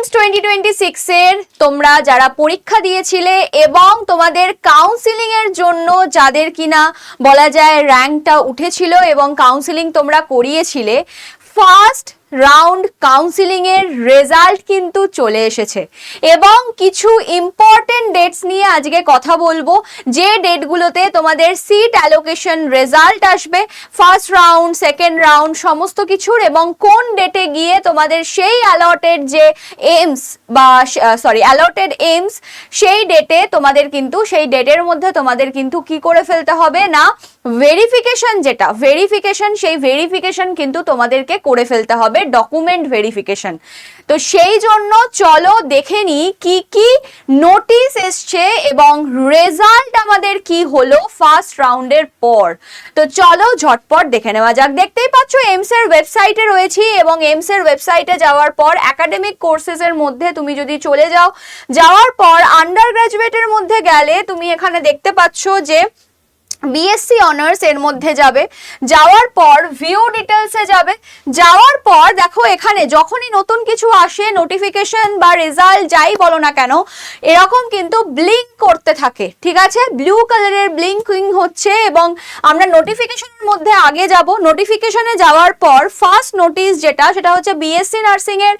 AIIMS 2026 এর তোমরা যারা পরীক্ষা দিয়েছিলে এবং তোমাদের কাউন্সিলিং এর জন্য যাদের কিনা বলা যায় র্যাঙ্কটা উঠেছিল এবং কাউন্সিলিং তোমরা করিয়েছিলে, ফার্স্ট রাউন্ড কাউন্সিলিং এর রেজাল্ট কিন্তু চলে এসেছে এবং কিছু ইম্পর্টেন্ট ডেটস নিয়ে আজকে কথা বলবো, যে ডেটগুলোতে তোমাদের সিট অ্যালোকেশন রেজাল্ট আসবে, ফার্স্ট রাউন্ড সেকেন্ড রাউন্ড সমস্ত কিছুর, এবং কোন ডেটে গিয়ে তোমাদের সেই অ্যালটেড যে এইমস বা অ্যালটেড এইমস সেই ডেটে তোমাদের কিন্তু সেই ডেটের মধ্যে তোমাদের কিন্তু কি করে ফেলতে হবে না, ভেরিফিকেশন, যেটা ভেরিফিকেশন সেই ভেরিফিকেশন কিন্তু তোমাদেরকে করে ফেলতে হবে, ডকুমেন্ট ভেরিফিকেশন। তো সেই জন্য চলো দেখে নিই কি কি নোটিশ এসছে এবং রেজাল্ট আমাদের কি হলো ফার্স্ট রাউন্ডের পর। তো চলো ঝটপট দেখে নেওয়া যাক। দেখতেই পাচ্ছ এইমস এর ওয়েবসাইটে রয়েছি এবং এইমস এর ওয়েবসাইটে যাওয়ার পর একাডেমিক কোর্সেস এর মধ্যে তুমি যদি চলে যাও, যাওয়ার পর আন্ডার গ্রাজুয়েটের মধ্যে গেলে তুমি এখানে দেখতে পাচ্ছ যে বিএসসি অনার্স এর মধ্যে যাবে, যাওয়ার পর ভিউ ডিটেলসে যাবে, যাওয়ার পর দেখো এখানে যখনই নতুন কিছু আসে নোটিফিকেশন বা রেজাল্ট যাই বলো না কেন, এরকম কিন্তু ব্লিঙ্ক করতে থাকে, ঠিক আছে, ব্লু কালারের ব্লিঙ্কিং হচ্ছে। এবং আমরা নোটিফিকেশনের মধ্যে আগে যাব, নোটিফিকেশনে যাওয়ার পর ফার্স্ট নোটিশ যেটা সেটা হচ্ছে বিএসসি নার্সিং এর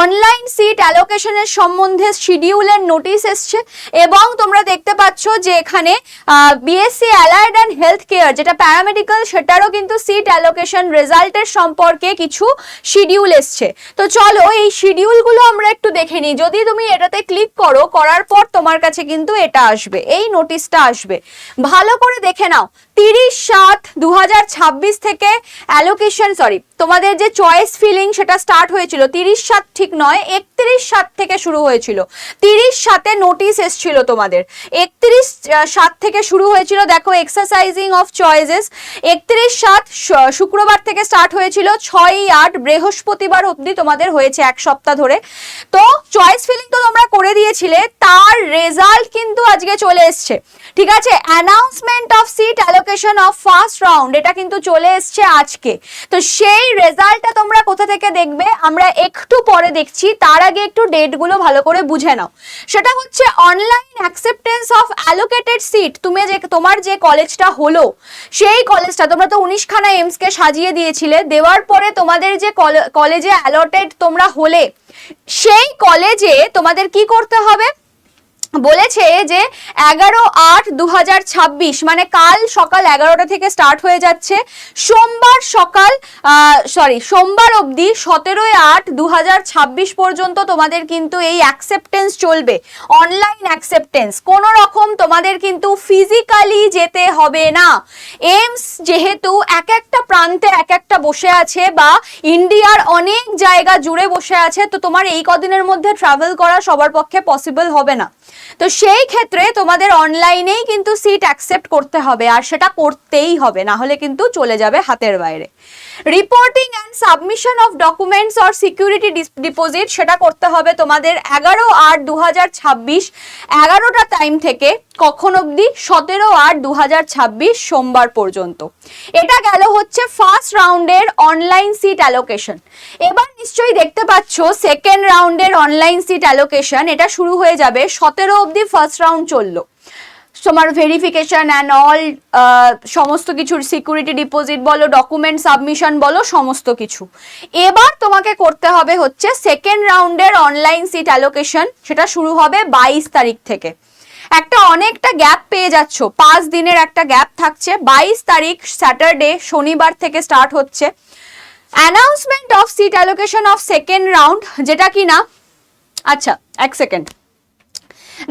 অনলাইন সিট অ্যালোকেশনের সম্বন্ধে শিডিউলের নোটিশ এসছে এবং তোমরা দেখতে পাচ্ছ যে এখানে BSc allied and health care যেটা প্যারামেডিক্যাল সেটারও কিন্তু সিট অ্যালোকেশন রেজাল্টের সম্পর্কে কিছু শিডিউল এসছে। তো চলো এই শিডিউলগুলো আমরা একটু দেখে নিই। যদি তুমি এটাতে ক্লিক করো, করার পর তোমার কাছে কিন্তু এটা আসবে, এই নোটিশটা আসবে, ভালো করে দেখে নাও। 30/7/2026 থেকে অ্যালোকেশন তোমাদের যে চয়েস ফিলিং সেটা স্টার্ট হয়েছিল 30/7 ঠিক নয়, 31/7 থেকে শুরু হয়েছিল। 30/7 নোটিশ এসেছিল তোমাদের, 31/7 থেকে শুরু হয়েছিল। দেখো এক্সারসাইজিং অফ চয়েসেস 31/7 শুক্রবার থেকে স্টার্ট হয়েছিল, 6/8 বৃহস্পতিবার অবধি তোমাদের হয়েছে এক সপ্তাহ ধরে। তো চয়েস ফিলিং তো তোমরা করে দিয়েছিলে, তার রেজাল্ট কিন্তু আজকে চলে এসছে, ঠিক আছে। Announcement of seat allocation of first round এটা কিন্তু চলে এসছে আজকে। তো সেই রেজাল্টটা তোমরা কোথা থেকে দেখবে আমরা একটু পরে দেখছি, তার আগে একটু ডেটগুলো ভালো করে বুঝে নাও। সেটা হচ্ছে online acceptance of allocated seat, তোমার যে কলেজটা হলো সেই কলেজটা, তোমরা তো 19খানা এইমস কে সাজিয়ে দিয়েছিলে, দেওয়ার পরে তোমাদের যে কলেজে অ্যালটেড তোমরা হলে সেই কলেজে তোমাদের কি করতে হবে বলেছে যে 11/8/2026 মানে কাল সকাল 11টা থেকে স্টার্ট হয়ে যাচ্ছে, সোমবার অবধি 17/8/2026 পর্যন্ত তোমাদের কিন্তু এই অ্যাকসেপ্টেন্স চলবে, অনলাইন অ্যাকসেপ্টেন্স। কোনো রকম তোমাদের কিন্তু ফিজিক্যালি যেতে হবে না। এইমস যেহেতু এক একটা প্রান্তে এক একটা বসে আছে বা ইন্ডিয়ার অনেক জায়গা জুড়ে বসে আছে, তো তোমার এই কদিনের মধ্যে ট্রাভেল করা সবার পক্ষে পসিবল হবে না। তো সেই ক্ষেত্রে তোমাদের অনলাইনেই কিন্তু সিট অ্যাকসেপ্ট করতে হবে, আর সেটা করতেই হবে, না হলে কিন্তু চলে যাবে হাতের বাইরে। Reporting and submission of documents or security deposit সেটা করতে হবে তোমাদের 11/8/2026 11টা টাইম থেকে কখন অবধি, 17/8/2026 সোমবার পর্যন্ত। এটা গেল হচ্ছে ফার্স্ট রাউন্ডের অনলাইন সিট অ্যালোকেশন। এবার নিশ্চয়ই দেখতে পাচ্ছ সেকেন্ড রাউন্ডের অনলাইন সিট অ্যালোকেশন এটা শুরু হয়ে যাবে 17 অবধি ফার্স্ট রাউন্ড চললো, তোমার ভেরিফিকেশন অ্যান্ড অল সমস্ত কিছুর সিকিউরিটি ডিপোজিট বলো, ডকুমেন্ট সাবমিশন বলো, সমস্ত কিছু। এবার তোমাকে করতে হবে হচ্ছে সেকেন্ড রাউন্ডের অনলাইন সিট অ্যালোকেশন, সেটা শুরু হবে 22 তারিখ থেকে। অনেকটা গ্যাপ পেয়ে যাচ্ছ, 5 দিনের একটা গ্যাপ থাকছে। 22 তারিখ স্যাটারডে শনিবার থেকে স্টার্ট হচ্ছে announcement of seat allocation of second round, যেটা কিনা আচ্ছা এক সেকেন্ড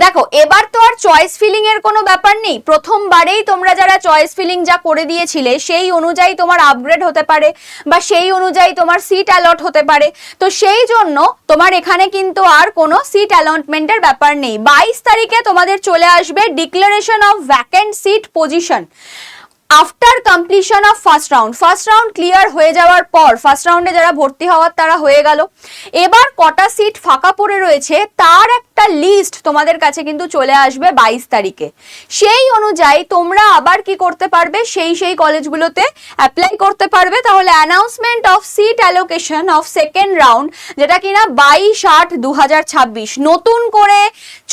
দেখো, এবার তো আর চয়েস ফিলিং এর কোনো ব্যাপার নেই। প্রথমবারেই তোমরা যারা চয়েস ফিলিং যা করে দিয়েছিলে সেই অনুযায়ী তোমার আপগ্রেড হতে পারে বা সেই অনুযায়ী তোমার সিট অ্যালট হতে পারে। তো সেই জন্য তোমার এখানে কিন্তু আর কোনো সিট অ্যালটমেন্টের ব্যাপার নেই। 22 তারিখে তোমাদের চলে আসবে declaration of vacant seat position. After completion of first round clear হয়ে যাওয়ার পর, ফার্স্ট রাউন্ডে যারা ভর্তি হওয়ার তারা হয়ে গেল, এবার কটা সিট ফাঁকা পড়ে রয়েছে তার একটা লিস্ট তোমাদের কাছে কিন্তু চলে আসবে 22 তারিখে। সেই অনুযায়ী তোমরা আবার কি করতে পারবে, সেই কলেজগুলোতে অ্যাপ্লাই করতে পারবে। তাহলে announcement of seat allocation of second round, যেটা কিনা 22/8/2026, নতুন করে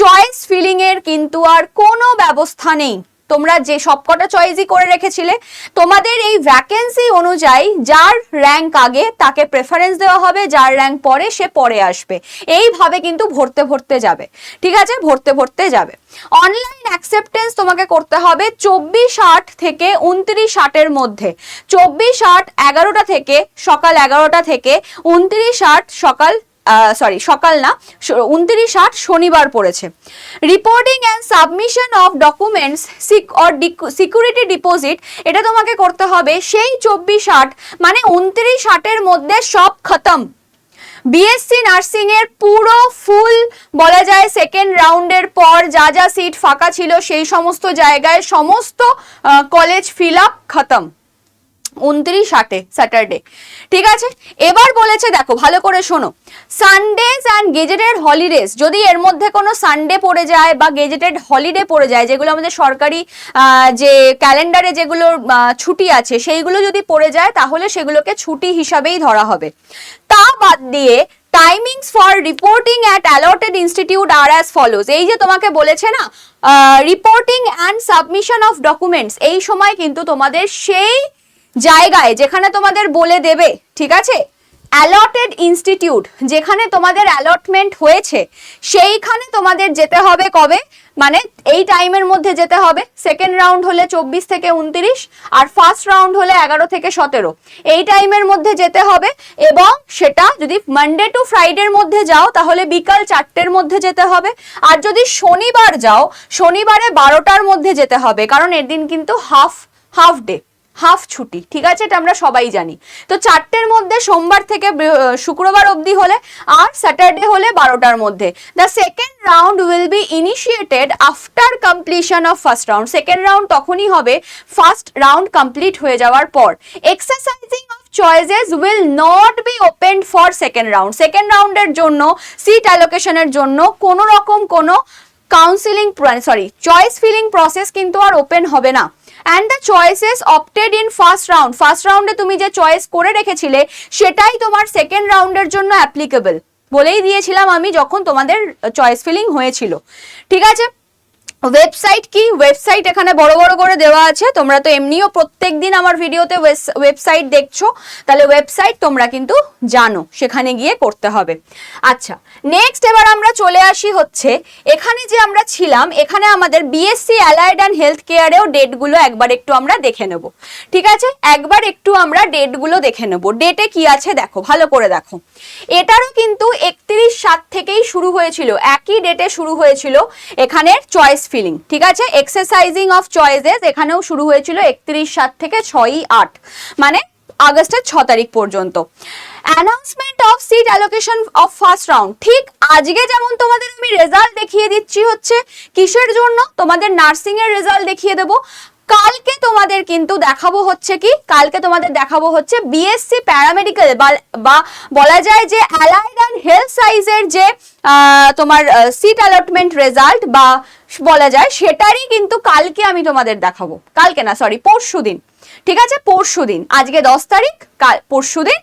চয়েস ফিলিং এর কিন্তু আর কোনো ব্যবস্থা নেই। তোমরা যে সবকটা চয়েসই করে রেখেছিলে, তোমাদের এই ভ্যাকেন্সি অনুযায়ী যার র্যাঙ্ক আগে তাকে প্রেফারেন্স দেওয়া হবে, যার র্যাঙ্ক পরে সে পরে আসবে। এইভাবে কিন্তু ভরতে যাবে, ঠিক আছে, ভরতে যাবে। অনলাইন অ্যাকসেপ্টেন্স তোমাকে করতে হবে 24/8 থেকে 29/8 মধ্যে। 24/8 11টা থেকে, সকাল 11টা থেকে 29/8 সকাল না, 29/8 শনিবার পড়েছে। Reporting and submission of documents security deposit, এটা তোমাকে করতে হবে সেই 24/8, মানে 29/8 মধ্যে সব খতম। বিএসসি নার্সিং এর পুরো ফুল বলা যায় সেকেন্ড রাউন্ডের পর যা সিট ফাঁকা ছিল সেই সমস্ত জায়গায় সমস্ত কলেজ ফিল আপ খতম 29/8 স্যাটারডে, ঠিক আছে। এবার বলেছে, দেখো ভালো করে শোনো, সানডেজ অ্যান্ড গেজেটেড হলিডেজ, যদি এর মধ্যে কোনো সানডে পড়ে যায় বা গেজেটেড হলিডে পড়ে যায়, যেগুলো আমাদের সরকারি যে ক্যালেন্ডারে যেগুলো ছুটি আছে সেইগুলো যদি পড়ে যায় তাহলে সেগুলোকে ছুটি হিসাবেই ধরা হবে। তা বাদ দিয়ে timings for reporting at allotted institute are as follows. এই যে তোমাকে বলেছে না reporting and submission of documents, এই সময় কিন্তু তোমাদের সেই জায়গায় যেখানে তোমাদের বলে দেবে, ঠিক আছে, অ্যালটেড ইনস্টিটিউট যেখানে তোমাদের অ্যালটমেন্ট হয়েছে সেইখানে তোমাদের যেতে হবে কবে, মানে এই টাইমের মধ্যে যেতে হবে। সেকেন্ড রাউন্ড হলে 24 থেকে 29 আর ফার্স্ট রাউন্ড হলে 11 থেকে 17, এই টাইমের মধ্যে যেতে হবে। এবং সেটা যদি মানডে টু ফ্রাইডের মধ্যে যাও তাহলে বিকাল 4টের মধ্যে যেতে হবে। আর যদি শনিবার যাও, শনিবারে 12টার মধ্যে যেতে হবে, কারণ এর দিন কিন্তু হাফ ডে, হাফ ছুটি, ঠিক আছে, এটা আমরা সবাই জানি। তো 4টের মধ্যে সোমবার থেকে শুক্রবার অবধি হলে, আর স্যাটারডে হলে 12টার মধ্যে। The second round will be initiated after completion of first round. Second রাউন্ড তখনই হবে ফার্স্ট রাউন্ড কমপ্লিট হয়ে যাওয়ার পর। Exercising of choices will not be opened for second round. Second রাউন্ডের জন্য সিট অ্যালোকেশনের জন্য কোনো রকম কোনো চয়েস ফিলিং প্রসেস কিন্তু আর ওপেন হবে না। And the choices opted in first round, first রাউন্ডে তুমি যে চয়েস করে রেখেছিলে সেটাই তোমার সেকেন্ড রাউন্ডের জন্য অ্যাপ্লিকেবল, বলেই দিয়েছিলাম আমি যখন তোমাদের চয়েস ফিলিং হয়েছিল, ঠিক আছে। ওয়েবসাইট কি, ওয়েবসাইট এখানে বড় করে দেওয়া আছে। তোমরা তো এমনিও প্রত্যেকদিন আমার ভিডিওতে ওয়েবসাইট দেখছো, তাহলে ওয়েবসাইট তোমরা কিন্তু জানো, সেখানে গিয়ে করতে হবে। আচ্ছা, নেক্সট এবার আমরা চলে আসি হচ্ছে এখানে যে আমরা ছিলাম, এখানে আমাদের বিএসসি অ্যালাইড অ্যান্ড হেলথ কেয়ারেও ডেটগুলো একবার একটু আমরা দেখে নেব, ঠিক আছে, একবার একটু আমরা ডেটগুলো দেখে নেব। ডেটে কি আছে দেখো, ভালো করে দেখো। এটারও কিন্তু 31/7 থেকেই শুরু হয়েছিল, একই ডেটে শুরু হয়েছিল এখানের চয়েস ফিলিং, ঠিক আছে। এক্সারসাইজিং অফ চয়েসেস এখানেও শুরু হয়েছিল 31/7 থেকে 6/8, মানে আগস্টের 6 তারিখ পর্যন্ত। Announcement of seat allocation of first round, ঠিক আজকে যেমন তোমাদের আমি রেজাল্ট দেখিয়ে দিচ্ছি হচ্ছে কিসের জন্য, তোমাদের নার্সিং এর রেজাল্ট দেখিয়ে দেবো। কালকে তোমাদের কিন্তু দেখাবো হচ্ছে কি, কালকে তোমাদের দেখাবো হচ্ছে বিএসসি প্যারামেডিক্যাল বা বলা যায় যে অ্যালাইড অ্যান্ড হেলথ সায়েন্সের যে তোমার সিট অ্যালটমেন্ট রেজাল্ট বা বলা যায় সেটারই কিন্তু কালকে আমি তোমাদের দেখাবো। কালকে না, সরি, পরশুদিন, ঠিক আছে, পরশুদিন। আজকে 10 তারিখ, পরশুদিন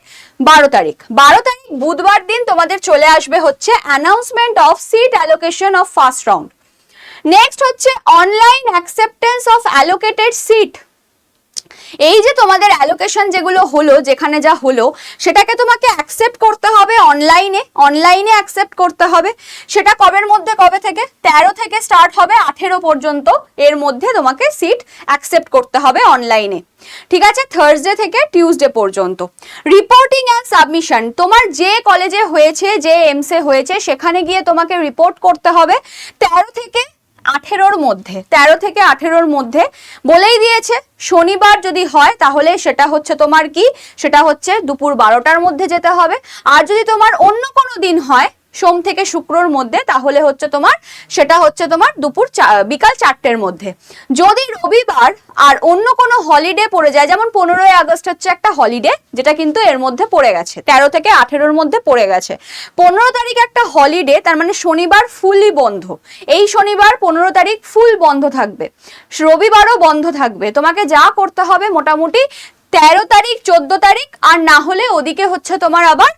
12 তারিখ। 12 তারিখ বুধবার দিন তোমাদের চলে আসবে হচ্ছে announcement of seat allocation of first round. Next হচ্ছে online acceptance of allocated seat. এই যে তোমাদের অ্যালোকেশন যেগুলো হলো, যেখানে যা হলো সেটাকে তোমাকে অ্যাকসেপ্ট করতে হবে অনলাইনে অ্যাকসেপ্ট করতে হবে। সেটা কবের মধ্যে, কবে থেকে, 13 থেকে স্টার্ট হবে 18 পর্যন্ত, এর মধ্যে তোমাকে সিট অ্যাকসেপ্ট করতে হবে অনলাইনে, ঠিক আছে, থার্সডে থেকে টিউসডে পর্যন্ত। রিপোর্টিং অ্যান্ড সাবমিশন, তোমার যে কলেজে হয়েছে, যে এমসে হয়েছে সেখানে গিয়ে তোমাকে রিপোর্ট করতে হবে 13 থেকে 18 মধ্যে বলেই দিয়েছে। শনিবার যদি হয় তাহলে সেটা হচ্ছে তোমার কি, সেটা হচ্ছে দুপুর 12টার মধ্যে যেতে হবে। আর যদি তোমার অন্য কোনো দিন হয়, সোম থেকে শুক্রর মধ্যে, তাহলে হচ্ছে তোমার সেটা হচ্ছে তোমার বিকাল 4টের মধ্যে। যদি রবিবার আর অন্য কোনো হলিডে পড়ে যায়, যেমন 15ই আগস্ট হচ্ছে একটা হলিডে যেটা কিন্তু এর মধ্যে পড়ে গেছে, 13 থেকে 18-র মধ্যে পড়ে গেছে। 15 তারিখ একটা হলিডে, তার মানে শনিবার ফুলই বন্ধ। এই শনিবার 15 তারিখ ফুল বন্ধ থাকবে, রবিবারও বন্ধ থাকবে। তোমাকে যা করতে হবে মোটামুটি 13 তারিখ 14 তারিখ, আর না হলে ওদিকে হচ্ছে তোমার আবার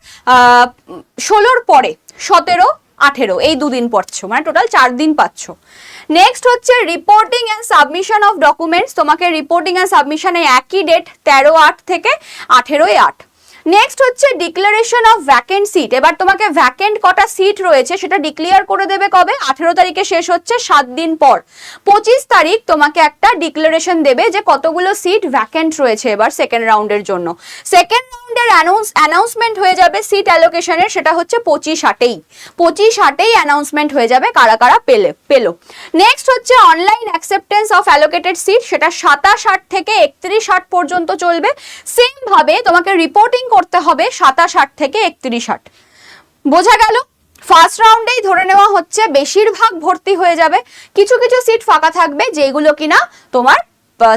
16-র পরে 17, 18 এই 2 দিন পাচ্ছ, মানে টোটাল 4 দিন পাচ্ছ। নেক্সট হচ্ছে reporting and submission of documents. তোমাকে রিপোর্টিং অ্যান্ড সাবমিশনে একই ডেট 13/8 থেকে 18/8। নেক্সট হচ্ছে ডিক্লারেশন অফ ভ্যাকেন্ট সিট। এবার তোমাকে ভ্যাকেন্ট কটা সিট রয়েছে সেটা ডিক্লেয়ার করে দেবে কবে? 18 তারিখে শেষ হচ্ছে, 7 দিন পর 25 তারিখ তোমাকে একটা ডিক্লারেশন দেবে যে কতগুলো সিট ভ্যাকেন্ট রয়েছে এবার সেকেন্ড রাউন্ডের জন্য। সেকেন্ড রাউন্ডের অ্যানাউন্সমেন্ট হয়ে যাবে সিট অ্যালোকেশনের, সেটা হচ্ছে 25/8 অ্যানাউন্সমেন্ট হয়ে যাবে কারা কারা পেলো। নেক্সট হচ্ছে online acceptance of allocated seat, সেটা 27/8 থেকে 31/8 পর্যন্ত চলবে। সেম ভাবে তোমাকে রিপোর্টিং করতে হবে 27/8 থেকে 31/8। বোঝা গেল? ফার্স্ট রাউন্ডেই ধরে নেওয়া হচ্ছে বেশিরভাগ ভর্তি হয়ে যাবে, কিছু কিছু সিট ফাঁকা থাকবে যেগুলো কিনা তোমার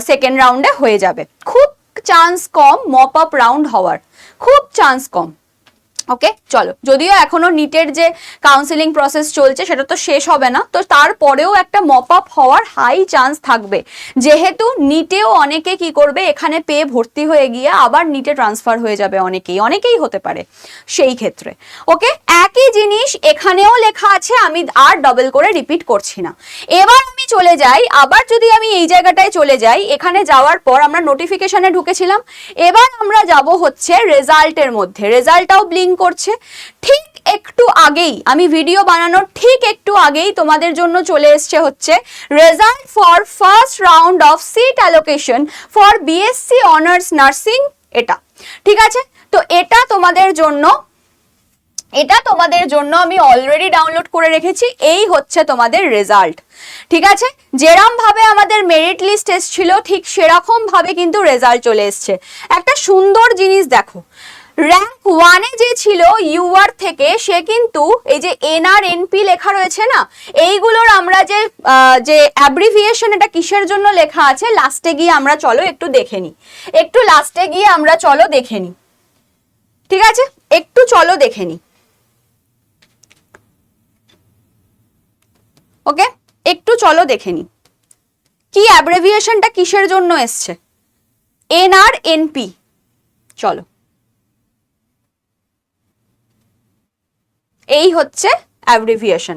সেকেন্ড রাউন্ডে হয়ে যাবে। খুব চান্স কম মপ আপ রাউন্ড হওয়ার, খুব চান্স কম। ওকে, চলো, যদিও এখনো নিটের যে কাউন্সিলিং প্রসেস চলছে সেটা তো শেষ হবে না, তো তারপরেও একটা মপ আপ হওয়ার হাই চান্স থাকবে, যেহেতু নিটেও অনেকে কি করবে এখানে পেয়ে ভর্তি হয়ে গিয়ে আবার নিটে ট্রান্সফার হয়ে যাবে, অনেকেই হতে পারে সেই ক্ষেত্রে। ওকে, একই জিনিস এখানেও লেখা আছে, আমি আর ডবল করে রিপিট করছি না। এবার আমি চলে যাই, আবার যদি আমি এই জায়গাটায় চলে যাই, এখানে যাওয়ার পর আমরা নোটিফিকেশনে ঢুকেছিলাম, এবার আমরা যাব হচ্ছে রেজাল্টের মধ্যে। রেজাল্টটাও ব্লিঙ্ক করছে। ঠিক একটু আগেই, আমি ভিডিও বানানোর ঠিক একটু আগেই তোমাদের জন্য চলে এসছে হচ্ছে result for first round of seat allocation for BSc honours nursing. এটা ঠিক আছে, তো এটা তোমাদের জন্য আমি অলরেডি ডাউনলোড করে রেখেছি। এই হচ্ছে তোমাদের রেজাল্ট, ঠিক আছে? যেরকম ভাবে আমাদের মেরিট লিস্ট এসেছিল ঠিক সেরকম ভাবে কিন্তু রেজাল্ট চলে এসছে। একটা সুন্দর জিনিস দেখো, র্যাঙ্ক 1-এ যে ছিল ইউআর থেকে, সে কিন্তু এই যে এনআর এনপি লেখা রয়েছে না, এইগুলোর আমরা যে অ্যাব্রিভিয়েশন, এটা কিসের জন্য লেখা আছে লাস্টে গিয়ে আমরা চলো একটু দেখে নিই। ঠিক আছে, একটু চলো দেখে নিই। ওকে, একটু চলো দেখে নিই কি অ্যাব্রিভিয়েশনটা কিসের জন্য এসছে। এনআর এনপি, চলো, এই হচ্ছে অ্যাব্রিভিয়েশন।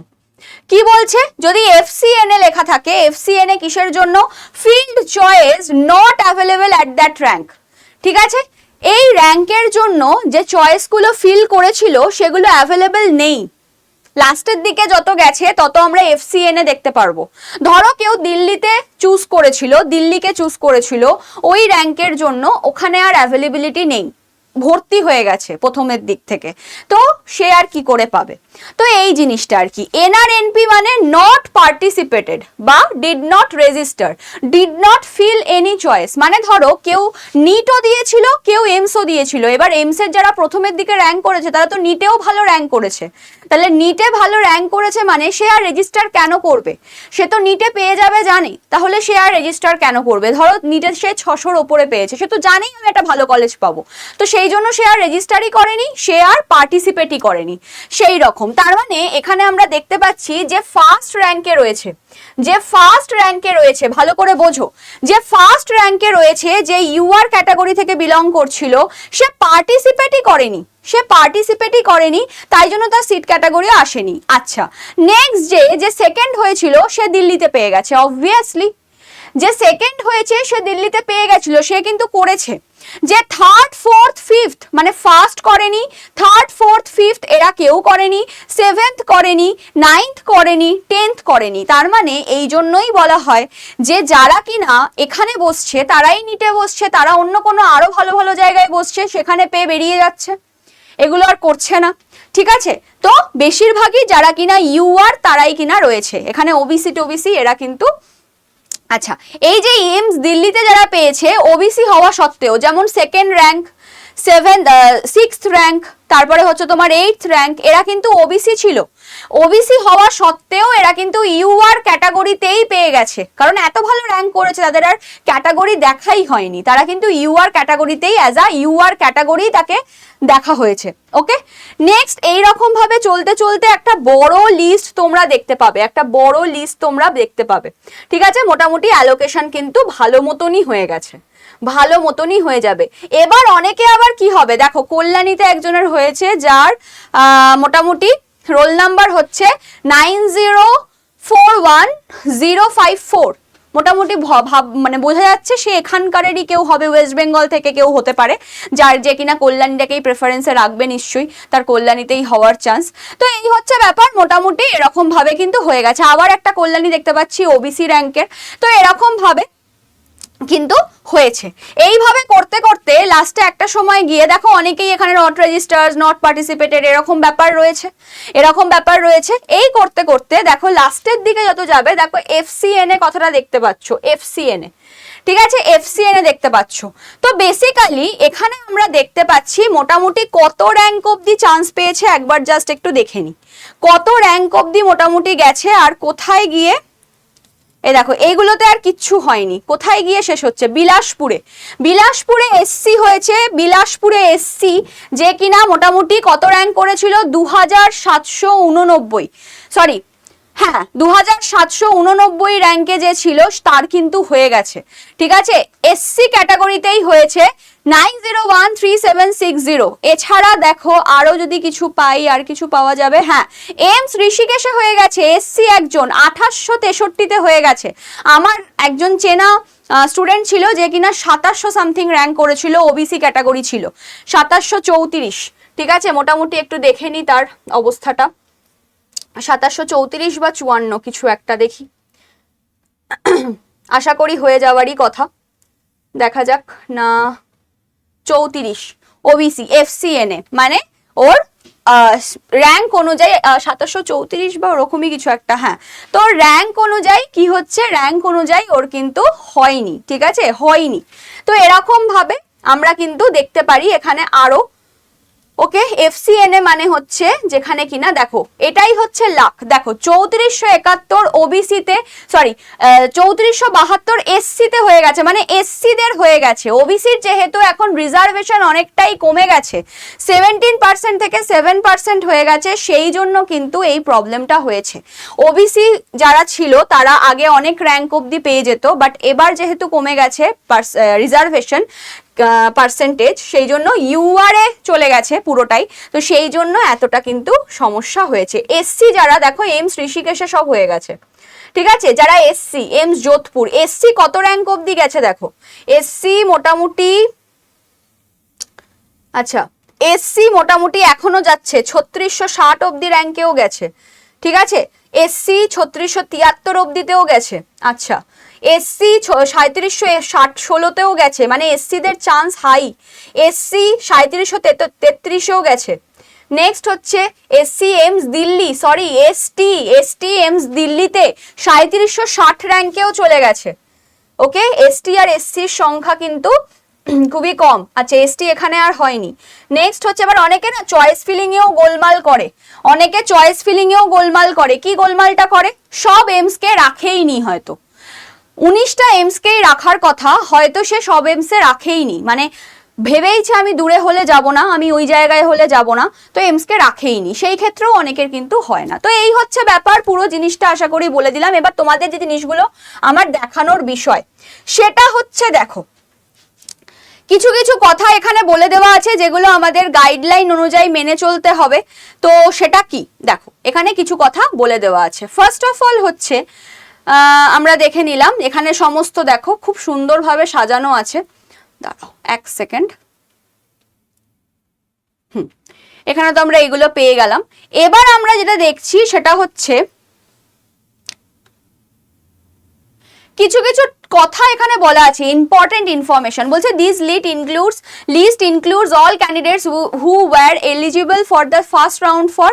কি বলছে? যদি এফসিএনএ লেখা থাকে, এফসিএনএ কিসের জন্য? Field choice not available at that rank. ঠিক আছে, এই র্যাঙ্কের জন্য যে চয়েসগুলো ফিল করেছিল সেগুলো অ্যাভেলেবল নেই। লাস্টের দিকে যত গেছে তত আমরা এফসিএনএ দেখতে পারবো। ধরো কেউ দিল্লিকে চুজ করেছিল, ওই র্যাঙ্কের জন্য ওখানে আর অ্যাভেলেবিলিটি নেই, ভর্তি হয়ে গেছে প্রথমের দিক থেকে, তো সে আর কি করে পাবে? তো এই জিনিসটা আর কি। এনআরএনপি মানে নট পার্টিসিপেটেড বা did not register, did not fill any choice. মানে ধরো কেউ নিটও দিয়েছিল, কেউ এমসও দিয়েছিল, এবার এমসের যারা প্রথমের দিকে র্যাঙ্ক করেছে তারা তো নিটেও ভালো র্যাঙ্ক করেছে, তাহলে নিটে ভালো র্যাঙ্ক করেছে মানে সে আর রেজিস্টার কেন করবে? সে তো নিটে পেয়ে যাবে জানে, তাহলে সে আর রেজিস্টার কেন করবে? ধরো নিটে সে 600-র ওপরে পেয়েছে, সে তো জানেই আমি একটা ভালো কলেজ পাবো, তো সেই জন্য সে আর রেজিস্টারই করেনি, সে আর পার্টিসিপেটই করেনি। সেই রকম, তার মানে এখানে আমরা দেখতে পাচ্ছি যে ফার্স্ট র্যাঙ্কে রয়েছে, ভালো করে বোঝো, যে ফার্স্ট র্যাঙ্কে রয়েছে, যে ইউআর ক্যাটাগরি থেকে বিলং করছিল, সে পার্টিসিপেটই করেনি, তাই জন্য তার সিট ক্যাটাগরি আসেনি। আচ্ছা, নেক্সট যে সেকেন্ড হয়েছিল সে দিল্লিতে পেয়ে গেছে, অবভিয়াসলি যে সেকেন্ড হয়েছে সে দিল্লিতে পেয়ে গেছিল, সে কিন্তু করেছে। যে থার্ড ফোর্থ ফিফথ, মানে ফার্স্ট করেনি, থার্ড ফোর্থ ফিফথ এরা কেউ করেনি, সেভেন্থ করেনি, নাইন্থ করেনি, 10th করেনি। তার মানে এই জন্যই বলা হয় যে যারা কিনা এখানে বসছে তারাই নিটে বসছে, তারা অন্য কোনো আরো ভালো ভালো জায়গায় বসছে, সেখানে পেয়ে বেরিয়ে যাচ্ছে, এগুলো আর করছে না। ঠিক আছে, তো বেশিরভাগই যারা কিনা ইউআর তারাই কিনা রয়েছে এখানে, ওবিসি টোবিসি এরা কিন্তু। আচ্ছা, এই যে এইমস দিল্লিতে যারা পেয়েছে ওবিসি হওয়া সত্ত্বেও, যেমন সেকেন্ড সিক্সথ র্যাঙ্ক, তারপরে হচ্ছে তোমার 8th র্যাঙ্ক, এরা কিন্তু ওবিসি ছিল। ওবিসি হওয়া সত্ত্বেও এরা কিন্তু ইউআর ক্যাটাগরিতেই পেয়ে গেছে, কারণ এত ভালো র্যাঙ্ক করেছে, তাদের আর ক্যাটাগরি দেখাই হয়নি, তারা কিন্তু ইউআর ক্যাটাগরিতেই অ্যাজ আ ইউআর ক্যাটাগরি তাকে দেখা হয়েছে। ওকে, নেক্সট এইরকম ভাবে চলতে চলতে একটা বড় লিস্ট তোমরা দেখতে পাবে, একটা বড় লিস্ট তোমরা দেখতে পাবে। ঠিক আছে, মোটামুটি অ্যালোকেশন কিন্তু ভালো মতনই হয়ে গেছে, ভালো মতনই হয়ে যাবে। এবার অনেকে আবার কি হবে দেখো, কল্যাণীতে একজনের হয়েছে যার মোটামুটি রোল নাম্বার হচ্ছে 9041,054, মোটামুটি মানে বোঝা যাচ্ছে সে এখানকারেরই কেউ হবে, ওয়েস্ট বেঙ্গল থেকে কেউ হতে পারে, যার যে কিনা কল্যাণীটাকেই প্রেফারেন্সে রাখবে, নিশ্চয়ই তার কল্যাণীতেই হওয়ার চান্স। তো এই হচ্ছে ব্যাপার, মোটামুটি এরকম ভাবে কিন্তু হয়ে গেছে। আবার একটা কল্যাণী দেখতে পাচ্ছি ওবিসি র্যাঙ্কের, তো এরকম ভাবে কিন্তু হয়েছে। এইভাবে করতে করতে লাস্টে একটা সময় গিয়ে দেখো অনেকেই এখানে নট রেজিস্টার্ড, নট পার্টিসিপেটেড, এরকম ব্যাপার রয়েছে, এরকম ব্যাপার রয়েছে। এই করতে করতে দেখো লাস্টের দিকে যত যাবে, দেখো এফসিএনএ কথাটা দেখতে পাচ্ছ, এফসিএনএ, ঠিক আছে, এফসিএনএ দেখতে পাচ্ছ। তো বেসিক্যালি এখানে আমরা দেখতে পাচ্ছি মোটামুটি কত র্যাঙ্ক অবধি চান্স পেয়েছে, একবার জাস্ট একটু দেখে নি কত র্যাঙ্ক অবধি মোটামুটি গেছে আর কোথায় গিয়ে, এই দেখো এইগুলোতে আর কিচ্ছু হয়নি, কোথায় গিয়ে শেষ হচ্ছে, বিলাসপুরে, বিলাসপুরে এসসি হয়েছে, বিলাসপুরে এসসি যে কিনা মোটামুটি কত র্যাঙ্ক করেছিল 2789, সরি হ্যাঁ 2789 র্যাঙ্কে যে ছিল তার কিন্তু হয়ে গেছে। ঠিক আছে, এসসি ক্যাটাগরিতেই হয়েছে 9013,760। এছাড়া দেখো আরো যদি কিছু পাই, আর কিছু পাওয়া যাবে, হ্যাঁ এমস ঋষিকেশে হয়ে গেছে এসসি একজন 2863-তে হয়ে গেছে। আমার একজন চেনা স্টুডেন্ট ছিল যে কিনা 2700 সামথিং র্যাঙ্ক করেছিল, ওবিসি ক্যাটাগরি ছিল 2734। ঠিক আছে, মোটামুটি একটু দেখে নি তার অবস্থাটা, 2734 বা 54 কিছু একটা, দেখি আশা করি হয়ে যাওয়ারই কথা, দেখা যাক না 34 ওবিসি এফসিএনএ, মানে ওর র্যাঙ্ক অনুযায়ী 2734 বা ওরকমই কিছু একটা, হ্যাঁ। তো র্যাঙ্ক অনুযায়ী কি হচ্ছে, র্যাঙ্ক অনুযায়ী ওর কিন্তু হয়নি, ঠিক আছে, হয়নি। তো এরকম ভাবে আমরা কিন্তু দেখতে পারি এখানে আরো। ওকে, এফসিএনএ মানে হচ্ছে যেখানে কিনা দেখো এটাই হচ্ছে লাখ, দেখো 3471 ওবিসিতে, সরি 3472 এসসিতে হয়ে গেছে, মানে এসসিদের হয়ে গেছে। ওবিসির যেহেতু এখন রিজার্ভেশন অনেকটাই কমে গেছে, 17% থেকে 7% হয়ে গেছে, সেই জন্য কিন্তু এই প্রবলেমটা হয়েছে। ওবিসি যারা ছিল তারা আগে অনেক র্যাঙ্ক অবধি পেয়ে যেত, বাট এবার যেহেতু কমে গেছে রিজার্ভেশন পার্সেন্টেজ, সেই জন্য ইউআরএ চলে গেছে পুরোটাই, তো সেই জন্য এতটা কিন্তু সমস্যা হয়েছে। এসসি যারা দেখো এমস ঋষিকেশে সব হয়ে গেছে, ঠিক আছে, যারা এসসি এমস যোধপুর, এসসি কত র্যাঙ্ক অবধি গেছে দেখো, এসসি মোটামুটি, আচ্ছা এসসি মোটামুটি এখনো যাচ্ছে 3660 অবধি র্যাঙ্কেও গেছে, ঠিক আছে, এসসি 3673 অবধিতেও গেছে, আচ্ছা এসসি 3760-16তেও গেছে, মানে এসসিদের চান্স হাই, এসসি 3733-এও গেছে। নেক্সট হচ্ছে SC AIIMS Delhi, sorry ST AIIMS দিল্লিতে 3760 র্যাঙ্কেও চলে গেছে। ওকে, এসটি আর এসসির সংখ্যা কিন্তু খুবই কম, আচ্ছা এসটি এখানে আর হয়নি। নেক্সট হচ্ছে এবার অনেকে না চয়েস ফিলিং এও গোলমাল করে, অনেকে চয়েস ফিলিং এও গোলমাল করে, কি গোলমালটা করে, সব এমস কে রাখেই নি, হয়তো 19টা এমসকেই রাখার কথা, হয়তো সে সব এমসে রাখেইনি, মানে ভেবেইছে আমি দূরে হলে যাব না, আমি ওই জায়গায় হলে যাব না, তো এমসকে রাখেইনি, সেই ক্ষেত্রেও অনেকের কিন্তু হয় না। তো এই হচ্ছে ব্যাপার, পুরো জিনিসটা আশা করি বলে দিলাম। এবার তোমাদের যে জিনিসগুলো আমার দেখানোর বিষয় সেটা হচ্ছে দেখো কিছু কিছু কথা এখানে বলে দেওয়া আছে যেগুলো আমাদের গাইডলাইন অনুযায়ী মেনে চলতে হবে। তো সেটা কি দেখো, এখানে কিছু কথা বলে দেওয়া আছে। ফার্স্ট অফ অল হচ্ছে আমরা দেখে নিলাম, এখানে সমস্ত দেখো খুব সুন্দরভাবে সাজানো আছে, দাঁড়াও এক সেকেন্ড, এখানে তো আমরা এগুলো পেয়ে গেলাম। এবার আমরা যেটা দেখছি সেটা হচ্ছে কিছু কিছু কথা এখানে বলা আছে, ইম্পর্টেন্ট ইনফরমেশন বলছে this list includes all candidates who were eligible for the first round for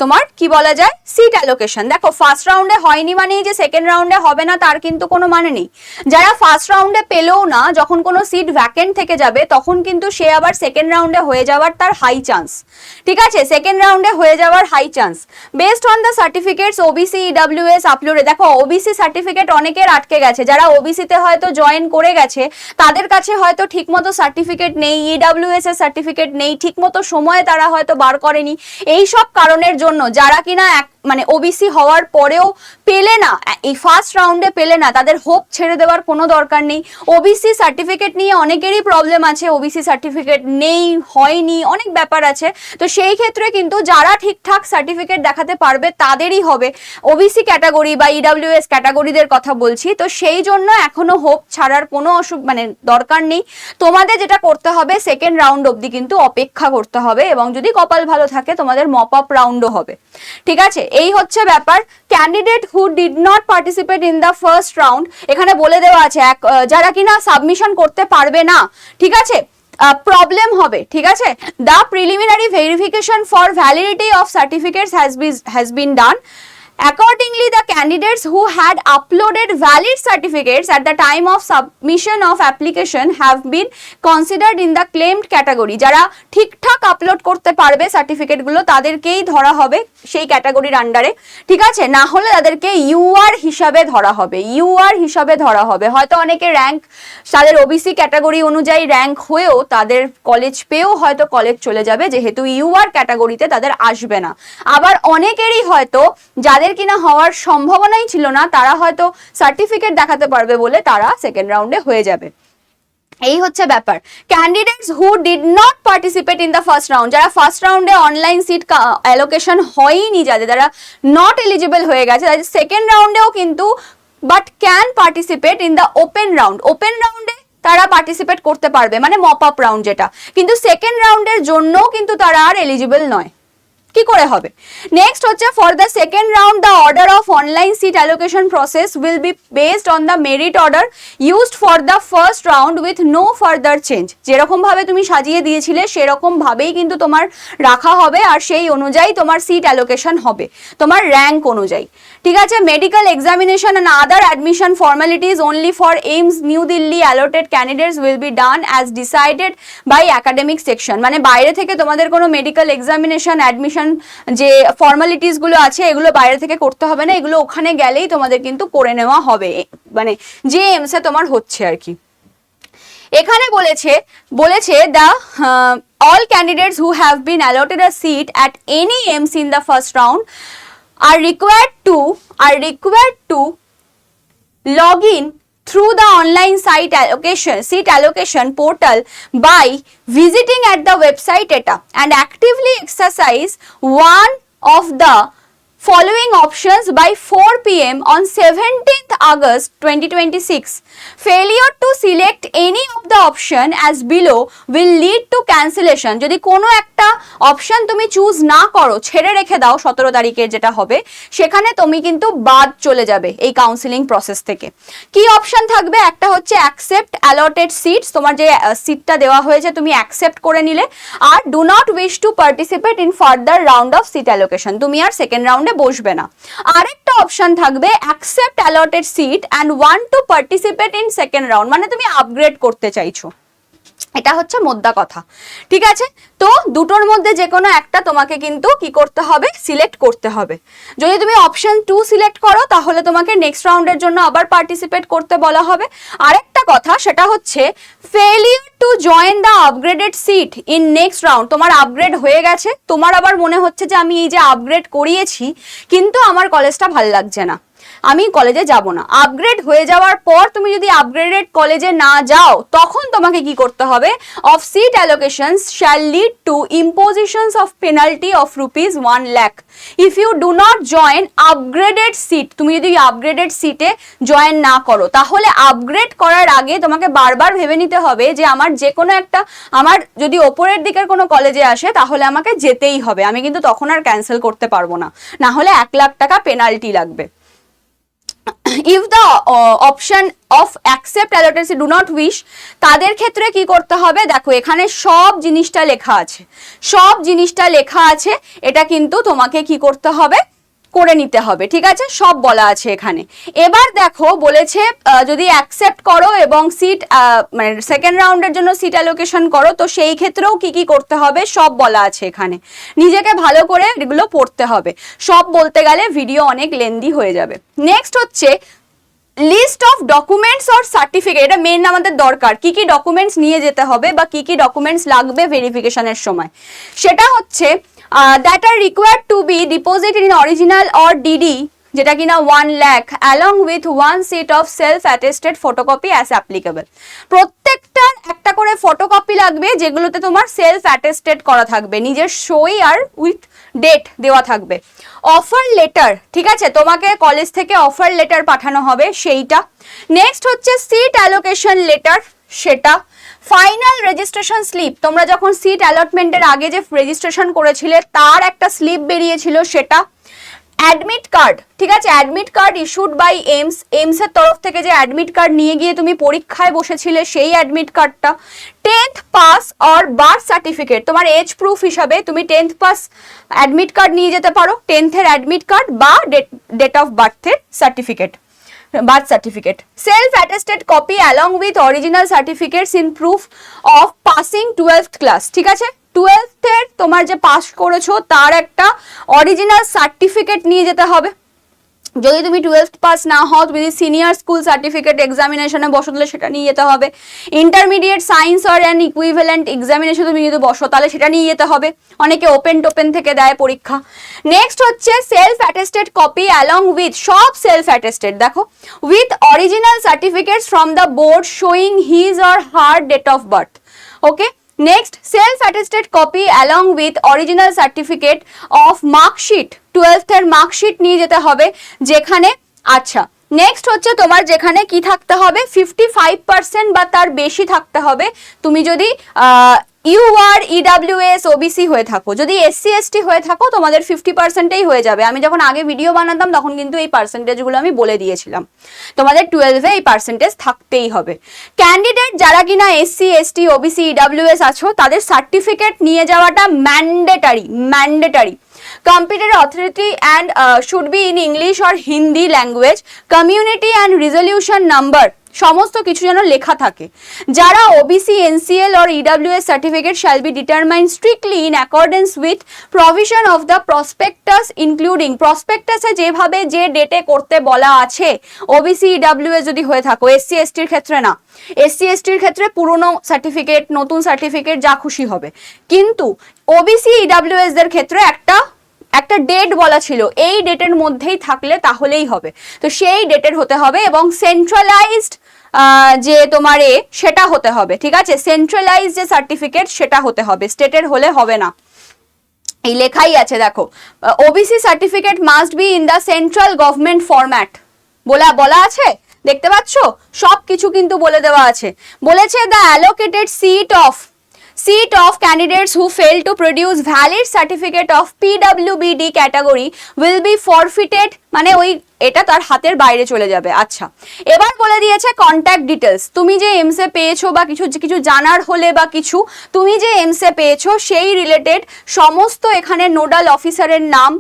তোমার কি বলা যায় সিট অ্যালোকেশন। দেখো ফার্স্ট রাউন্ডে হয়নি মানে যে সেকেন্ড রাউন্ডে হবে না তার কিন্তু কোনো মানে নেই। যারা ফার্স্ট রাউন্ডে পেলেও না, যখন কোনো সিট ভ্যাকেন্ট থেকে যাবে তখন কিন্তু সে আবার সেকেন্ড রাউন্ডে হয়ে যাওয়ার তার হাই চান্স, ঠিক আছে, সেকেন্ড রাউন্ডে হয়ে যাওয়ার high chance. Based on the certificates OBC EWS আপলোডে, দেখো ওবিসি সার্টিফিকেট অনেকের আটকে গেছে, যারা ওবিসিতে হয়তো জয়েন করে গেছে তাদের কাছে হয়তো ঠিকমতো সার্টিফিকেট নেই, ইডব্লিউএস এর সার্টিফিকেট নেই, ঠিকমতো সময়ে তারা হয়তো বার করেনি। এই সব কারণের জন্য যারা কিনা মানে ওবিসি হওয়ার পরেও পেলে না, এই ফার্স্ট রাউন্ডে পেলে না, তাদের হোপ ছেড়ে দেওয়ার কোনো দরকার নেই। ওবিসি সার্টিফিকেট নিয়ে অনেকেরই প্রবলেম আছে, ওবিসি সার্টিফিকেট নেই, হয়নি, অনেক ব্যাপার আছে। তো সেই ক্ষেত্রে কিন্তু যারা ঠিকঠাক সার্টিফিকেট দেখাতে পারবে তাদেরই হবে। ওবিসি ক্যাটাগরি বা ইডব্লিউএস ক্যাটাগরিদের কথা বলছি, তো সেই জন্য এখনো হোপ ছাড়ার কোনো মানে দরকার নেই। তোমাদের যেটা করতে হবে সেকেন্ড রাউন্ড অবধি কিন্তু অপেক্ষা করতে হবে, এবং যদি কপাল ভালো থাকে তোমাদের মপ আপ রাউন্ডও হবে, ঠিক আছে। এই হচ্ছে ব্যাপার। Candidate who did not participate in the first round, এখানে বলে দেওয়া আছে যারা কিনা সাবমিশন করতে পারবে না, ঠিক আছে, প্রবলেম হবে, ঠিক আছে। The preliminary verification for validity of certificates has been done. Accordingly, the candidates who had uploaded valid certificates at the time of submission of application have been considered in the claimed category. যারা ঠিকঠাক upload করতে পারবে সার্টিফিকেটগুলো তাদেরকেই ধরা হবে সেই ক্যাটাগরির আন্ডারে, ঠিক আছে, না হলে তাদেরকে ইউআর হিসাবে ধরা হবে, ইউআর হিসাবে ধরা হবে। হয়তো অনেকে র্যাঙ্ক তাদের ওবিসি ক্যাটাগরি অনুযায়ী র্যাঙ্ক হয়েও তাদের কলেজ পেয়েও হয়তো কলেজ চলে যাবে, যেহেতু ইউআর ক্যাটাগরিতে তাদের আসবে না। আবার অনেকেরই হয়তো যাদের কিনা হওয়ার সম্ভাবনাই ছিল না, তারা হয়তো সার্টিফিকেট দেখাতে পারবে বলে তারা সেকেন্ড রাউন্ডে হয়ে যাবে। এই হচ্ছে ব্যাপার। Candidates who did not participate in the first round, যারা ফার্স্ট রাউন্ডে অনলাইন সিট অ্যালোকেশন হয়নি, যারা নট এলিজিবল হয়ে গেছে, তাদের সেকেন্ড রাউন্ডেও কিন্তু but can participate in the open round. Open রাউন্ডে তারা পার্টিসিপেট করতে পারবে, মানে মপ আপ রাউন্ড যেটা, কিন্তু সেকেন্ড রাউন্ডের জন্যও কিন্তু তারা আর এলিজিবল নয়। কি করে হবে? নেক্সট হচ্ছে for the second round the order of online seat allocation process will be based on the merit order used for the first round with no further change. যেরকম ভাবে তুমি সাজিয়ে দিয়েছিলে সেরকম ভাবেই কিন্তু তোমার রাখা হবে, আর সেই অনুযায়ী তোমার সিট অ্যালোকেশন হবে তোমার র্যাঙ্ক অনুযায়ী, ঠিক আছে। Medical examination and other admission formalities only for AIIMS new Delhi allotted candidates will be done as decided by academic section. মানে বাইরে থেকে তোমাদের কোনো মেডিকেল এক্সামিনেশন, অ্যাডমিশন যে ফর্মালিটিস গুলো আছে এগুলো বাইরে থেকে করতে হবে না, এগুলো ওখানে গেলেই তোমাদের কিন্তু করে নেওয়া হবে, মানে যে এমসে তোমার হচ্ছে আর কি। এখানে বলেছে the all candidates who have been allotted a seat at any aims in the first round are required to log in through the online seat allocation portal by visiting at the website data and actively exercise one of the following options by 4 p.m. on 17th August 2026. Failure to select any of the option as below will lead to cancellation. যদি কোনো একটা option তুমি choose না করো, ছেড়ে রেখে দাও 17 তারিখের যেটা হবে, সেখানে তুমি কিন্তু বাদ চলে যাবে এই কাউন্সিলিং প্রসেস থেকে। কি অপশন থাকবে? একটা হচ্ছে অ্যাকসেপ্ট অ্যালটেড সিটস, তোমার যে সিটটা দেওয়া হয়েছে তুমি অ্যাকসেপ্ট করে নিলে, আর do not wish to participate in further round of seat allocation, তুমি আর সেকেন্ড রাউন্ডে বসবে না। আরেকটা অপশন থাকবে accept allotted seat and want to participate in second round, মানে তুমি আপগ্রেড করতে চাইছো, এটা হচ্ছে মোদ্দা কথা, ঠিক আছে। তো দুটোর মধ্যে যে কোনো একটা তোমাকে কিন্তু কি করতে হবে? সিলেক্ট করতে হবে। যদি তুমি অপশন 2 সিলেক্ট করো তাহলে তোমাকে নেক্সট রাউন্ডের জন্য আবার পার্টিসিপেট করতে বলা হবে। আরেকটা কথা সেটা হচ্ছে failure to join the upgraded seat in next round. তোমার আপগ্রেড হয়ে গেছে, তোমার আবার মনে হচ্ছে যে আমি এই যে আপগ্রেড করিয়েছি কিন্তু আমার কলেজটা ভালো লাগছে না, আমি কলেজে যাব না। আপগ্রেড হয়ে যাওয়ার পর তুমি যদি আপগ্রেডেড কলেজে না যাও তখন তোমাকে কি করতে হবে? Of seat allocations shall lead to impositions of penalty of ₹1 lakh if you do not join upgraded seat. তুমি যদি আপগ্রেডেড সিটে জয়েন না করো তাহলে আপগ্রেড করার আগে তোমাকে বারবার ভেবে নিতে হবে যে আমার যে কোনো একটা, আমার যদি ওপরের দিকের কোনো কলেজে আসে তাহলে আমাকে যেতেই হবে, আমি কিন্তু তখন আর ক্যান্সেল করতে পারবো না, না হলে 1 লাখ টাকা পেনাল্টি লাগবে। If the option of accept allotment do not wish, তাদের ক্ষেত্রে কি করতে হবে, দেখো এখানে সব জিনিসটা লেখা আছে, সব জিনিসটা লেখা আছে, এটা কিন্তু তোমাকে কি করতে হবে, করে নিতে হবে, ঠিক আছে, সব বলা আছে এখানে। এবার দেখো বলেছে যদি অ্যাকসেপ্ট করো এবং সিট মানে সেকেন্ড রাউন্ডের জন্য সিট অ্যালোকেশন করো, তো সেই ক্ষেত্রেও কি কি করতে হবে সব বলা আছে এখানে, নিজেকে ভালো করে এগুলো পড়তে হবে, সব বলতে গেলে ভিডিও অনেক লেন্দি হয়ে যাবে। নেক্সট হচ্ছে list of documents or certificate, এটা মেন আমাদের দরকার, কি কি ডকুমেন্টস নিয়ে যেতে হবে বা কি কি ডকুমেন্টস লাগবে ভেরিফিকেশনের সময়, সেটা হচ্ছে that R required to B deposited in original or DD, যেটা কিনা 1 lakh along with 1 set of self attested photocopy as applicable. প্রত্যেকটা একটা করে ফটোকপি লাগবে যেগুলোতে তোমার সেলফ অ্যাটেস্টেড করা থাকবে, নিজের সই আর উইথ ডেট দেওয়া থাকবে। অফার লেটার, ঠিক আছে, তোমাকে কলেজ থেকে অফার লেটার পাঠানো হবে সেইটা। নেক্সট হচ্ছে সিট অ্যালোকেশন লেটার, সেটা। ফাইনাল রেজিস্ট্রেশন স্লিপ, তোমরা যখন সিট অ্যালটমেন্টের আগে যে রেজিস্ট্রেশন করেছিলে তার একটা স্লিপ বেরিয়েছিল সেটা। অ্যাডমিট কার্ড, ঠিক আছে, admit card issued by AIIMS, এইমসের তরফ থেকে যে অ্যাডমিট কার্ড নিয়ে গিয়ে তুমি পরীক্ষায় বসেছিলে সেই অ্যাডমিট কার্ডটা। 10th pass or birth certificate, তোমার এজ প্রুফ হিসাবে তুমি 10th পাস অ্যাডমিট কার্ড নিয়ে যেতে পারো, 10th এর অ্যাডমিট কার্ড বা ডেট অফ বার্থের সার্টিফিকেট, birth certificate. Self attested copy along with original certificates in proof of passing 12th class, ঠিক আছে, 12th এর তোমার যে পাস করেছো তার একটা অরিজিনাল সার্টিফিকেট নিয়ে যেতে হবে। যদি তুমি 12th পাস না হও, তুমি যদি সিনিয়র স্কুল সার্টিফিকেট এক্সামিনেশনে বসো তাহলে সেটা নিয়ে যেতে হবে। Intermediate science or an equivalent examination তুমি যদি বসো তাহলে সেটা নিয়ে যেতে হবে, অনেকে ওপেন টোপেন থেকে দেয় পরীক্ষা। নেক্সট হচ্ছে self attested copy along with, সব সেলফ অ্যাটেস্টেড দেখো, with original certificates from the board showing his or her date of birth, okay. Next self attested copy along with original certificate of marksheet, 12th এর marksheet নিয়ে যেতে হবে যেখানে, আচ্ছা। Next হচ্ছে তোমার যেখানে কি থাকতে হবে, 55% বা তার বেশি থাকতে হবে, তুমি যদি ইউ আর ইডাব্লিউএস ওবিসি হয়ে থাকো, যদি এসসি এসটি হয়ে থাকো তোমাদের 50%এই হয়ে যাবে। আমি যখন আগে ভিডিও বানাতাম তখন কিন্তু এই পার্সেন্টেজগুলো আমি বলে দিয়েছিলাম, তোমাদের 12 এ এই পার্সেন্টেজ থাকতেই হবে। ক্যান্ডিডেট যারা কিনা এসসি এসটি ওবিসি ইডাব্লিউএস আছো তাদের সার্টিফিকেট নিয়ে যাওয়াটা mandatory, mandatory. Competent authority and should be in English or Hindi language, community and resolution number সমস্ত কিছু যেন লেখা থাকে। যারা OBC NCL or EWS certificate shall be determined strictly in accordance with provision of the prospectus including, prospectus এ যেভাবে যে ডেটে করতে বলা আছে, ওবিসি EWS যদি হয়ে থাকো, এসসি এসটির ক্ষেত্রে না, এসসি এসটির ক্ষেত্রে পুরনো সার্টিফিকেট নতুন সার্টিফিকেট যা খুশি হবে, কিন্তু ওবিসি EWS দের ক্ষেত্রে একটা ডেট বলা ছিল, এই ডেটের মধ্যেই থাকলে তাহলেই হবে, তো সেই ডেটের হতে হবে এবং সেন্ট্রালাইজড যে তোমার সেটা হতে হবে, ঠিক আছে, সেন্ট্রালাইজড যে সার্টিফিকেট সেটা হতে হবে, স্টেটের হলে হবে না। এই লেখাই আছে দেখো, OBC certificate must be in the central government format, বলা আছে, দেখতে পাচ্ছ সব কিছু কিন্তু বলে দেওয়া আছে। বলেছে the allocated seat of candidates who fail to produce valid certificate of PWBD category will be forfeited, মানে ওই এটা তার হাতের বাইরে চলে যাবে। আচ্ছা, এবার বলে দিয়েছে কন্ট্যাক্ট ডিটেলস, তুমি যে এমসে পেয়েছো বা কিছু জানার হলে বা কিছু, তুমি যে এমসে পেয়েছো সেই রিলেটেড সমস্ত এখানে নোডাল অফিসারের নাম,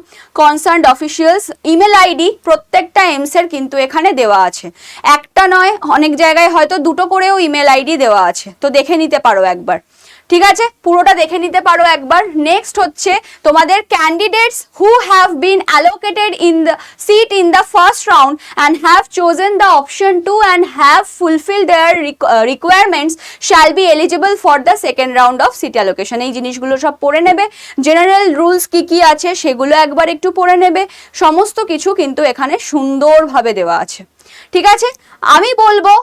কনসার্নড অফিসিয়ালস, ইমেল আইডি, প্রত্যেকটা এমসের কিন্তু এখানে দেওয়া আছে, একটা নয় অনেক জায়গায় হয়তো দুটো করেও ইমেল আইডি দেওয়া আছে, তো দেখে নিতে পারো একবার, ঠিক আছে, পুরোটা দেখে নিতে পারো একবার। নেক্সট হচ্ছে তোমাদের candidates who have been allocated in the seat in the first round and have chosen the option 2 and have fulfil their requirements shall be eligible for the second round of seat allocation. এই জিনিসগুলো সব পড়ে নেবে, general rules কি কি আছে সেগুলো একবার একটু পড়ে নেবে, সমস্ত কিছু কিন্তু এখানে সুন্দরভাবে দেওয়া আছে, ঠিক আছে। আমি বলবো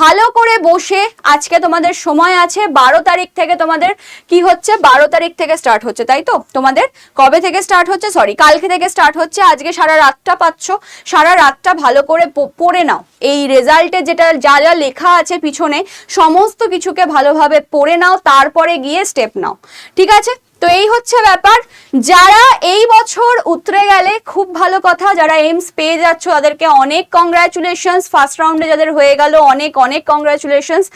ভালো করে বসে, আজকে তোমাদের সময় আছে 12 তারিখ থেকে, তোমাদের কি হচ্ছে 12 তারিখ থেকে স্টার্ট হচ্ছে, তাই তো, তোমাদের কবে থেকে স্টার্ট হচ্ছে, সরি কালকে থেকে স্টার্ট হচ্ছে, আজকে সারা রাতটা পাচ্ছ, সারা রাতটা ভালো করে পড়ে নাও, এই রেজাল্টে যেটা যা যা লেখা আছে পিছনে সমস্ত কিছুকে ভালোভাবে পড়ে নাও, তারপরে গিয়ে স্টেপ নাও, ঠিক আছে। তো এই হচ্ছে ব্যাপার। যারা এই বছর উতরে গেলে খুব ভালো কথা, যারা এইমস পেয়ে যাচ্ছ তাদেরকে অনেক কংগ্রাচুলেশনস, ফার্স্ট রাউন্ডে যাদের হয়ে গেল অনেক অনেক কংগ্রাচুলেশনস।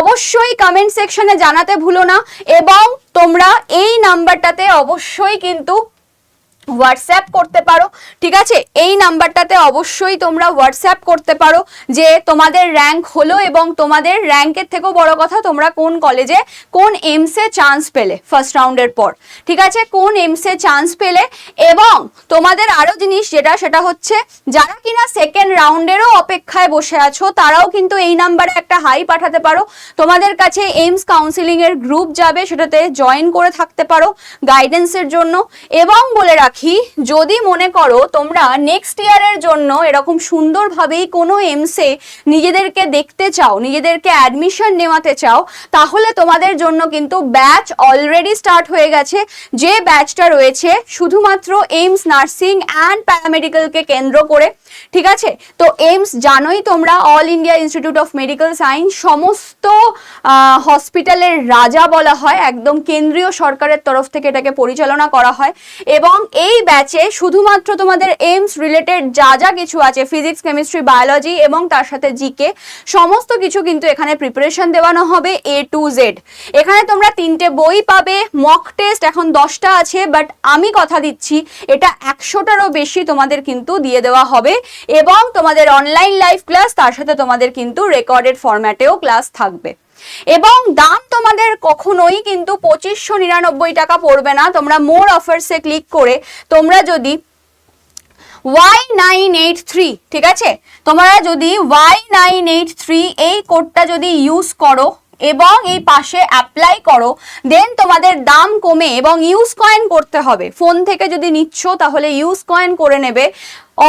অবশ্যই কমেন্ট সেকশনে জানাতে ভুলো না, এবং তোমরা এই নাম্বারটাতে অবশ্যই কিন্তু হোয়াটসঅ্যাপ করতে পারো, ঠিক আছে? এই নাম্বারটাতে অবশ্যই তোমরা হোয়াটসঅ্যাপ করতে পারো যে তোমাদের র্যাঙ্ক হলো এবং তোমাদের র্যাঙ্কের থেকেও বড় কথা তোমরা কোন কলেজে কোন এইমসে চান্স পেলে ফার্স্ট রাউন্ডের পর, ঠিক আছে? কোন এইমসে চান্স পেলে। এবং তোমাদের আরো জিনিস যেটা, সেটা হচ্ছে যারা কিনা সেকেন্ড রাউন্ডেরও অপেক্ষায় বসে আছো তারাও কিন্তু এই নাম্বারে একটা হাই পাঠাতে পারো। তোমাদের কাছে এইমস কাউন্সিলিং এর গ্রুপ যাবে, সেটাতে জয়েন করে থাকতে পারো গাইডেন্সের জন্য। এবং বলে রাখি, যদি মনে করো তোমরা নেক্সট ইয়ারের জন্য এরকম সুন্দরভাবেই কোনো এমসে নিজেদেরকে দেখতে চাও, নিজেদেরকে অ্যাডমিশন নেওয়াতে চাও, তাহলে তোমাদের জন্য কিন্তু ব্যাচ অলরেডি স্টার্ট হয়ে গেছে। যে ব্যাচটা রয়েছে শুধুমাত্র এইমস নার্সিং অ্যান্ড প্যারামেডিক্যালকে কেন্দ্র করে, ঠিক আছে? তো এইমস জানোই তোমরা all India institute of medical science, সমস্ত হসপিটালের রাজা বলা হয়, একদম কেন্দ্রীয় সরকারের তরফ থেকে এটাকে পরিচালনা করা হয়। এবং এই ব্যাচে শুধুমাত্র তোমাদের এইমস রিলেটেড যা যা কিছু আছে, ফিজিক্স, কেমিস্ট্রি, বায়োলজি এবং তার সাথে জিকে, সমস্ত কিছু কিন্তু এখানে প্রিপারেশন দেওয়ানো হবে A to Z। এখানে তোমরা 3টে বই পাবে, মক টেস্ট এখন 10টা আছে, বাট আমি কথা দিচ্ছি এটা 100টারও বেশি তোমাদের কিন্তু দিয়ে দেওয়া হবে। এবং তোমাদের অনলাইন লাইভ ক্লাস, তার সাথে তোমাদের কিন্তু রেকর্ডেড ফরম্যাটেও ক্লাস থাকবে। এবং দাম তোমাদের কখনোই কিন্তু 2599 টাকা পড়বে না। তোমরা মোর অফার্সে ক্লিক করে তোমরা যদি Y983, ঠিক আছে, তোমরা যদি Y983 এই কোডটা যদি ইউজ করো এবং এই পাশে অ্যাপ্লাই করো, দেন তোমাদের দাম কমে, এবং ইউজ কয়েন করতে হবে। ফোন থেকে যদি নিচ্ছ তাহলে ইউজ কয়েন করে নেবে,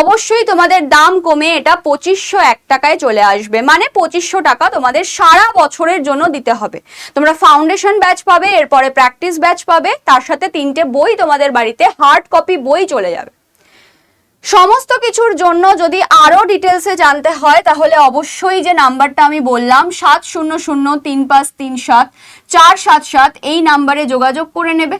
অবশ্যই তোমাদের দাম কমে এটা 2501 টাকায় চলে আসবে। মানে 2500 টাকা তোমাদের সারা বছরের জন্য দিতে হবে। তোমরা ফাউন্ডেশন ব্যাচ পাবে, এরপরে প্র্যাকটিস ব্যাচ পাবে, তার সাথে 3টে বই তোমাদের বাড়িতে হার্ড কপি বই চলে যাবে। সমস্ত কিছুর জন্য যদি আরো ডিটেলসে জানতে হয় তাহলে অবশ্যই যে নাম্বারটা আমি বললাম 7003537477, এই নাম্বারে যোগাযোগ করে নেবে।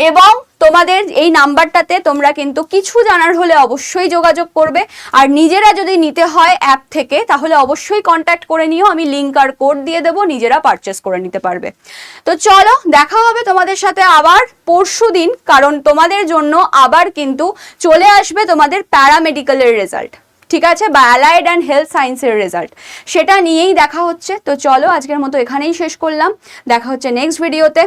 এবং তোমাদের এই নাম্বারটাতে তোমরা কিন্তু কিছু জানার হলে অবশ্যই যোগাযোগ করবে। আর নিজেরা যদি নিতে হয় অ্যাপ থেকে তাহলে অবশ্যই কন্ট্যাক্ট করে নিও, আমি লিঙ্ক আর কোড দিয়ে দেবো, নিজেরা পারচেস করে নিতে পারবে। তো চলো, দেখা হবে তোমাদের সাথে আবার পরশুদিন, কারণ তোমাদের জন্য আবার কিন্তু চলে আসবে তোমাদের প্যারামেডিক্যালের রেজাল্ট, ঠিক আছে, বা অ্যালাইড অ্যান্ড হেলথ সায়েন্সের রেজাল্ট, সেটা নিয়েই দেখা হচ্ছে। তো চলো, আজকের মতো এখানেই শেষ করলাম, দেখা হচ্ছে নেক্সট ভিডিওতে।